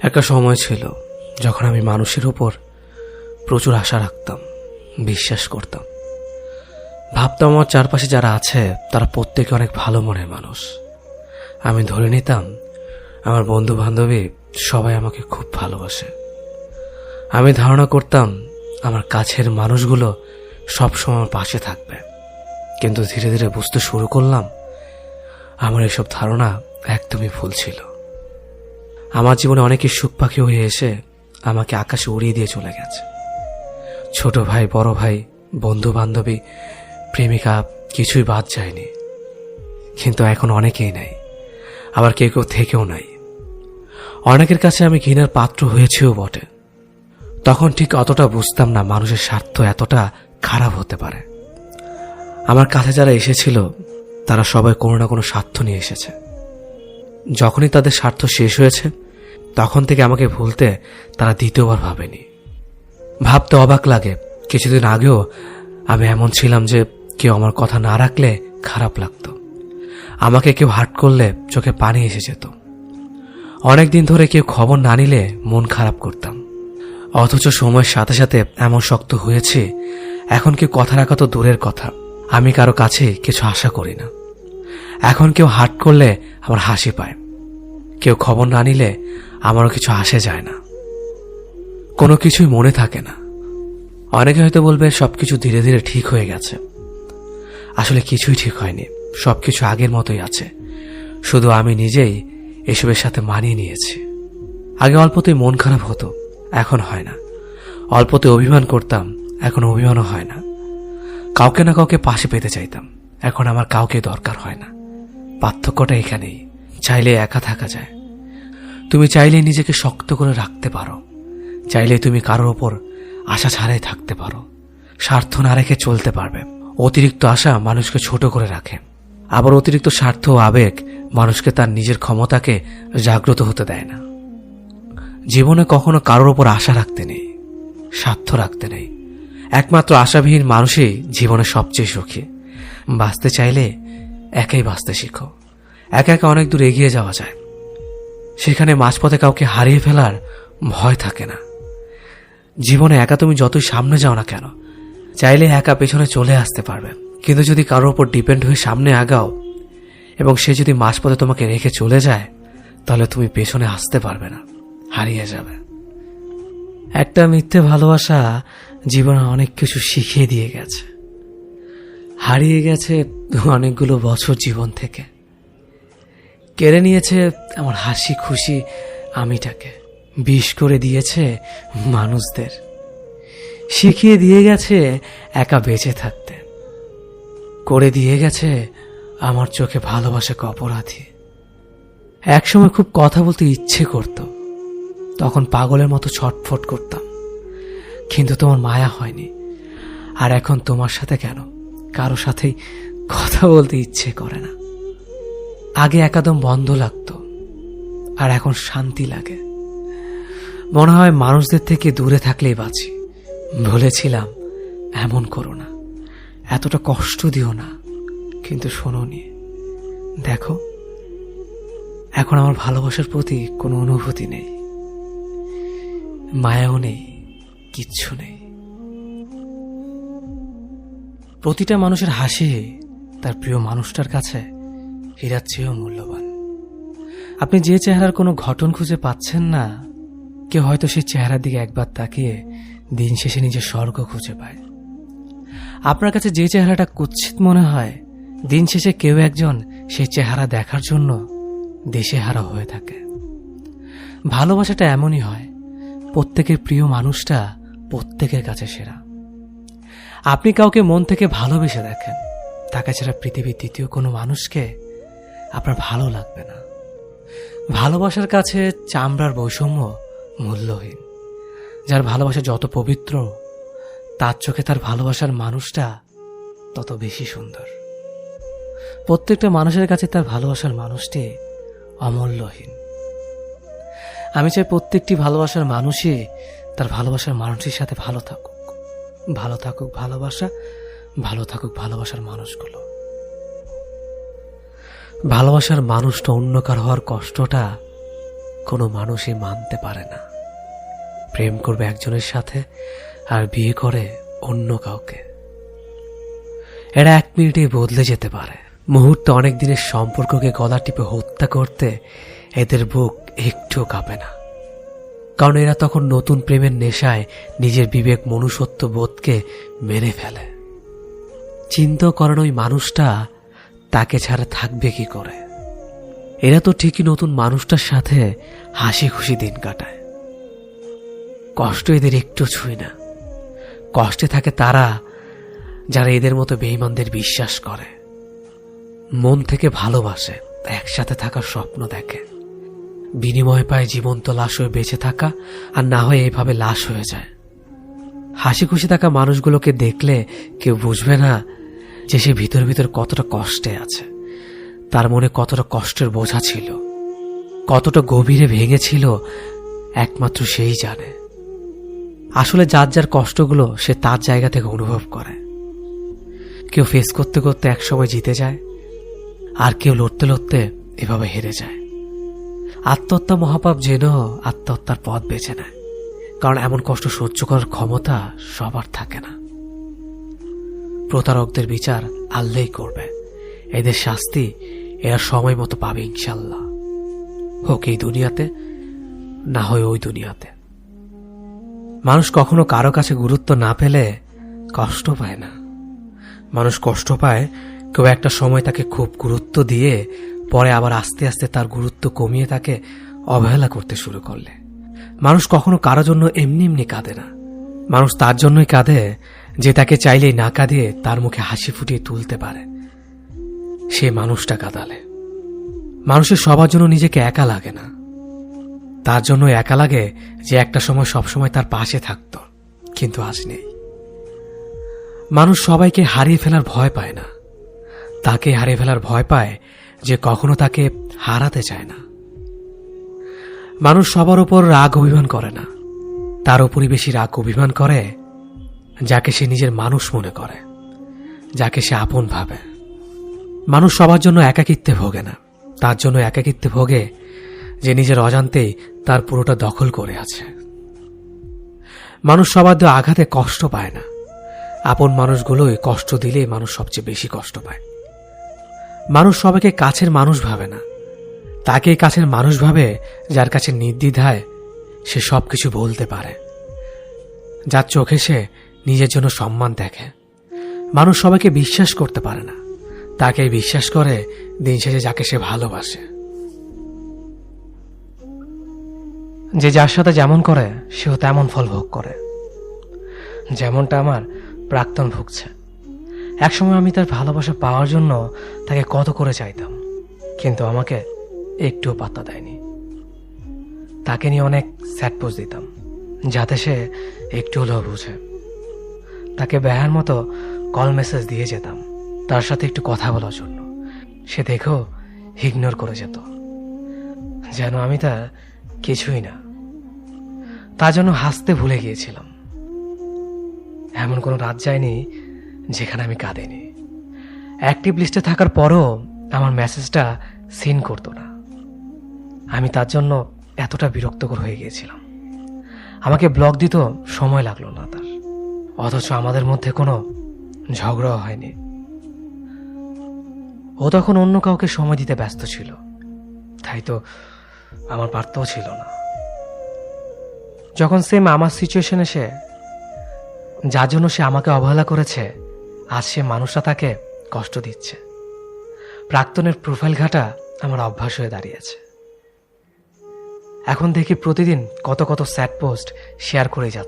একটা সময় ছিল যখন আমি মানুষের উপর প্রচুর আশা রাখতাম, বিশ্বাস করতাম। ভাবতাম আমার চারপাশে যারা আছে তারা প্রত্যেকে অনেক ভালো মনের মানুষ। আমি ধরে নিতাম আমার বন্ধু বান্ধবী সবাই আমাকে খুব ভালোবাসে। আমি ধারণা করতাম আমার কাছের মানুষগুলো সবসময় আমার পাশে থাকবে। কিন্তু ধীরে ধীরে বুঝতে শুরু করলাম আমার এসব ধারণা একদমই ভুল ছিল। আমার জীবনে অনেকে সুখ পাখি হয়ে এসে আমাকে আকাশে উড়িয়ে দিয়ে চলে গেছে। ছোট ভাই, বড় ভাই, বন্ধু বান্ধবী, প্রেমিকা, কিছুই বাদ যায়নি। কিন্তু এখন অনেকেই নাই, আবার কেউ কেউ থেকেও নাই। অনেকের কাছে আমি ঘৃণার পাত্র হয়েছেও বটে। তখন ঠিক অতটা বুঝতাম না মানুষের স্বার্থ এতটা খারাপ হতে পারে। আমার কাছে যারা এসেছিল তারা সবাই কোনো না কোনো স্বার্থ নিয়ে এসেছে। যখনই তাদের স্বার্থ শেষ হয়েছে তখন থেকে আমাকে ভুলতে তারা দ্বিতীয়বার ভাবেনি। ভাবতে অবাক লাগে, কিছুদিন আগেও আমি এমন ছিলাম যে কেউ আমার কথা না রাখলে খারাপ লাগতো। আমাকে কেউ হার্ট করলে চোখে পানি এসে যেত। অনেকদিন ধরে কেউ খবর না নিলে মন খারাপ করতাম। অথচ সময়ের সাথে সাথে এমন শক্ত হয়েছে এখন কেউ কথা রাখা তো দূরের কথা, আমি কারো কাছে কিছু আশা করি না। এখন কেউ হার্ট করলে আমার হাসি পায়, কেউ খবর না নিলে আমারও কিছু আসে যায় না, কোনো কিছুই মনে থাকে না। অনেকে হয়তো বলবে সবকিছু ধীরে ধীরে ঠিক হয়ে গেছে। আসলে কিছুই ঠিক হয়নি, সবকিছু আগের মতোই আছে। শুধু আমি নিজেই এসবের সাথে মানিয়ে নিয়েছি। আগে অল্পতেই মন খারাপ হতো, এখন হয় না। অল্পতে অভিমান করতাম, এখন অভিমানও হয় না। কাউকে না কাউকে পাশে পেতে চাইতাম, এখন আমার কাউকে দরকার হয় না। পার্থক্যটা এখানেই। চাইলে একা থাকা যায়, তুমি চাইলে নিজেকে শক্ত করে রাখতে পারো। চাইলে তুমি কারোর ওপর আশা ছাড়াই থাকতে পারো, স্বার্থ না রেখে চলতে পারবে। অতিরিক্ত আশা মানুষকে ছোট করে রাখে, আবার অতিরিক্ত স্বার্থ ও আবেগ মানুষকে তার নিজের ক্ষমতাকে জাগ্রত হতে দেয় না। জীবনে কখনো কারোর ওপর আশা রাখতে নেই, স্বার্থ রাখতে নেই। একমাত্র আশাবিহীন মানুষই জীবনে সবচেয়ে সুখী। বাঁচতে চাইলে একাই বাঁচতে শিখো। একা একা অনেক দূর এগিয়ে যাওয়া যায়, সেখানে মাঝপথে কাউকে হারিয়ে ফেলার ভয় থাকে না। জীবনে একা তুমি যতই সামনে যাও না কেন, চাইলে একা পেছনে চলে আসতে পারবে। কিন্তু যদি কারোর উপর ডিপেন্ড হয়ে সামনে আগাও এবং সে যদি মাঝপথে তোমাকে রেখে চলে যায়, তাহলে তুমি পেছনে আসতে পারবে না, হারিয়ে যাবে। একটা মিথ্যে ভালোবাসা জীবনে অনেক কিছু শিখিয়ে দিয়ে গেছে, হারিয়ে গেছে অনেকগুলো বছর জীবন থেকে। কেড়ে নিয়েছে আমার হাসি খুশি আমিটাকে, বিষ করে দিয়েছে মানুষদের, শিখিয়ে দিয়ে গেছে একা বেঁচে থাকতে, করে দিয়ে গেছে আমার চোখে ভালোবাসাকে অপরাধী। একসময় খুব কথা বলতে ইচ্ছে করত, তখন পাগলের মতো ছটফট করতাম, কিন্তু তোমার মায়া হয়নি। আর এখন তোমার সাথে কেন কারো সাথেই কথা বলতে ইচ্ছে করে না। আগে একদম বন্ধ লাগতো, আর এখন শান্তি লাগে। মনে হয় মানুষদের থেকে দূরে থাকলেই বাঁচি। বলেছিলাম এমন করো না, এতটা কষ্ট দিও না, কিন্তু শোনোনি। দেখো এখন আমার ভালোবাসার প্রতি কোনো অনুভূতি নেই, মায়াও নেই, কিচ্ছু নেই। প্রতিটা মানুষের হাসি তার প্রিয় মানুষটার কাছে হীরার চেয়েও মূল্যবান। আপনি যে চেহারার কোনো ঘটন খুঁজে পাচ্ছেন না, কেউ হয়তো সেই চেহারার দিকে একবার তাকিয়ে দিন শেষে নিজের স্বর্গ খুঁজে পায়। আপনার কাছে যে চেহারাটা কুৎসিত মনে হয়, দিন শেষে কেউ একজন সেই চেহারা দেখার জন্য দিশেহারা হয়ে থাকে। ভালোবাসাটা এমনই হয়, প্রত্যেকের প্রিয় মানুষটা প্রত্যেকের কাছে সেরা। আপনি কাউকে মন থেকে ভালোবেসে দেখেন, তাকে ছাড়া পৃথিবীর দ্বিতীয় কোনো মানুষকে আপনার ভালো লাগবে না। ভালোবাসার কাছে চামড়ার বৈষম্য মূল্যহীন। যার ভালোবাসা যত পবিত্র, তার চোখে তার ভালোবাসার মানুষটা তত বেশি সুন্দর। প্রত্যেকটা মানুষের কাছে তার ভালোবাসার মানুষটি অমূল্যহীন। আমি চাই প্রত্যেকটি ভালোবাসার মানুষই তার ভালোবাসার মানুষের সাথে ভালো থাকুক। ভালো থাকুক ভালোবাসা, ভালো থাকুক ভালোবাসার মানুষগুলো। ভালোবাসার মানুষটা অন্য কার হওয়ার কষ্টটা কোনো মানুষই মানতে পারে না। প্রেম করবে একজনের সাথে আর বিয়ে করে অন্য কাউকে। এরা 1 মিনিটেই বদলে যেতে পারে। মুহূর্তে অনেক দিনের সম্পর্ককে গলা টিপে হত্যা করতে এদের বুক একটুও কাঁপে না। কারণ এরা তখন নতুন প্রেমের নেশায় নিজের বিবেক মনুষ্যত্ব বোধকে মেরে ফেলে। চিন্তা করেন ওই মানুষটা তাকে ছাড়া থাকবে কি করে। এরা তো ঠিকই নতুন মানুষটার সাথে হাসি খুশি দিন কাটায়। কষ্ট এদের একটু ছুঁই না। কষ্টে থাকে তারা যারা এদের মতো বেঈমানদের বিশ্বাস করে, মন থেকে ভালোবাসে, একসাথে থাকার স্বপ্ন দেখে, বিনিময় পায় জীবন্ত লাশ হয়ে বেঁচে থাকা, আর না হয় এইভাবে লাশ হয়ে যায়। হাসি খুশি থাকা মানুষগুলোকে দেখলে কেউ বুঝবে না যে সে ভিতর ভিতর কতটা কষ্টে আছে, তার মনে কতটা কষ্টের বোঝা ছিল, কতটা গভীরে ভেঙেছিল, একমাত্র সেই জানে। আসলে যার যার কষ্টগুলো সে তার জায়গা থেকে অনুভব করে। কেউ ফেস করতে করতে একসময় জিতে যায়, আর কেউ লড়তে লড়তে এভাবে হেরে যায়। আত্মহত্যা মহাপাপ জেনেও আত্মহত্যার পথ বেছে নেয়, কারণ এমন কষ্ট সহ্য করার ক্ষমতা সবার থাকে না। প্রতারকদের বিচার আল্লাহই করবে, এদের শাস্তি এরা সময় মতো পাবে ইনশাল্লাহ, হোক এই দুনিয়াতে না হয় ওই দুনিয়াতে। মানুষ কখনো কারো কাছে গুরুত্ব না পেলে কষ্ট পায় না। মানুষ কষ্ট পায় কেউ একটা সময় তাকে খুব গুরুত্ব দিয়ে পরে আবার আস্তে আস্তে তার গুরুত্ব কমিয়ে তাকে অবহেলা করতে শুরু করলে। মানুষ কখনো কারো জন্য এমনি এমনি কাঁদে না। মানুষ তার জন্যই কাঁদে যে তাকে চাইলেই না কাঁদিয়ে তার মুখে হাসি ফুটিয়ে তুলতে পারে। সে মানুষটা কাঁদালে মানুষের সবার জন্য নিজেকে একা লাগে না। তার জন্য একা লাগে যে একটা সময় সবসময় তার পাশে থাকত, কিন্তু আজ নেই। মানুষ সবাইকে হারিয়ে ফেলার ভয় পায় না, তাকে হারিয়ে ফেলার ভয় পায় যে কখনো তাকে হারাতে চায় না। মানুষ সবার উপর রাগ অভিমান করে না, তার উপরই বেশি রাগ অভিমান করে যাকে সে নিজের মানুষ মনে করে, যাকে সে আপন ভাবে। মানুষ সবার জন্য একাকিত্বে ভোগে না, তার জন্য একাকিত্বে ভোগে যে নিজের অজান্তেই তার পুরোটা দখল করে আছে। মানুষ সবার দেওয়া আঘাতে কষ্ট পায় না, আপন মানুষগুলোই কষ্ট দিলে মানুষ সবচেয়ে বেশি কষ্ট পায়। মানুষ সবাইকে কাছের মানুষ ভাবে না, তাকে কাছের মানুষ ভাবে যার কাছে নির্দ্বিধায় সে সবকিছু বলতে পারে, যার চোখে সে নিজের জন্য সম্মান দেখে। মানুষ সবাইকে বিশ্বাস করতে পারে না, তাকে বিশ্বাস করে দিন শেষে যাকে সে ভালোবাসে। যে যার সাথে যেমন করে সেও তেমন ফল ভোগ করে, যেমনটা আমার প্রাক্তন ভুগছে। একসময় আমি তার ভালোবাসা পাওয়ার জন্য তাকে কত করে চাইতাম, কিন্তু আমাকে একটুও পাত্তা দেয়নি। তাকে নিয়ে অনেক স্যাড পোস্ট দিতাম যাতে সে একটু হলেও বুঝে। তাকে বেহার মতো কল মেসেজ দিয়ে যেতাম তার সাথে একটু কথা বলার জন্য, সে দেখেও ইগনোর করে যেত, যেন আমি তার কিছুই না। তার জন্য হাসতে ভুলে গিয়েছিলাম। এমন কোনো রাত যায়নি যেখানে আমি কাঁদিনি। অ্যাক্টিভ লিস্টে থাকার পরও আমার মেসেজটা সিন করতো না। আমি তার জন্য এতটা বিরক্তকর হয়ে গিয়েছিলাম। আমাকে ব্লক দিত সময় লাগলো না তার, অথচ আমাদের মধ্যে কোনো ঝগড়া হয়নি। ও তখন অন্য কাউকে সময় দিতে ব্যস্ত ছিল, তাই তো আমার বার্তাও ছিল না। যখন সেম আমার সিচুয়েশনে সে, যার জন্য সে আমাকে অবহেলা করেছে, আজ সে মানুষটা তাকে কষ্ট দিচ্ছে। প্রাক্তনের প্রোফাইল ঘাটা আমার অভ্যাস হয়ে দাঁড়িয়েছে। এখন দেখি প্রতিদিন কত কত স্যাড পোস্ট শেয়ার করে যাচ্ছে।